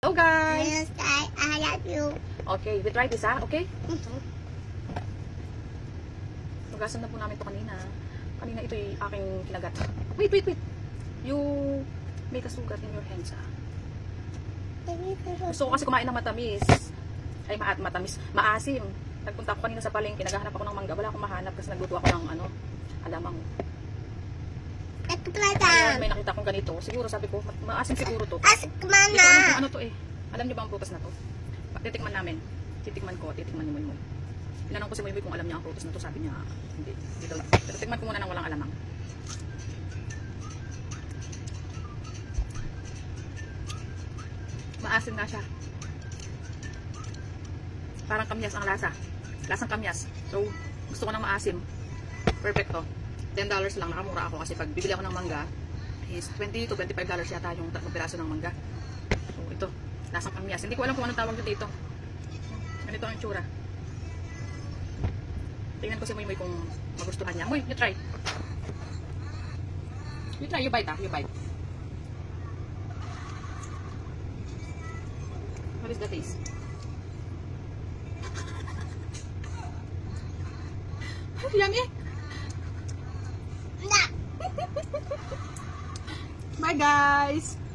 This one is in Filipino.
Go guys! Yes, I love you. Okay, we try this ha, okay? Tugasan na po namin to kanina. Kanina ito yung aking kinagat. Wait. You make a sugat in your hands ha. Gusto ko kasi kumain ng matamis. Ay, matamis. Maasim. Nagpunta ako kanina sa palengke. Naghahanap ako ng mangga. Wala akong mahanap kasi nagluto ako ng alamang. Kaya may nakita akong ganito. Siguro sabi ko, maasim siguro to. Ask Hindi ko mama. alam kung ano to eh. Alam niyo ba ang prutas na to? Titikman namin. Titikman ko. Titikman ni Moy. Tinanong ko si Moy kung alam niya ang prutas na to. Sabi niya, hindi. Dito lang. Pero tikman ko muna ng walang alamang. Maasim nga siya. Parang kamyas ang lasa. Lasang kamyas. So, gusto ko ng maasim. Perfecto. $10 lang. Nakamura ako kasi pag bibili ako ng mangga is $20 to $25 yata yung 3 piraso ng mangga. So, ito. Lasang kamyas. Hindi ko alam kung anong tawag dito. Ganito ang itsura. Tingnan ko si Moy kung magustuhan niya. Moy, you try. You try. You bite ah. You bite. What is the taste? Yummy! Bye guys!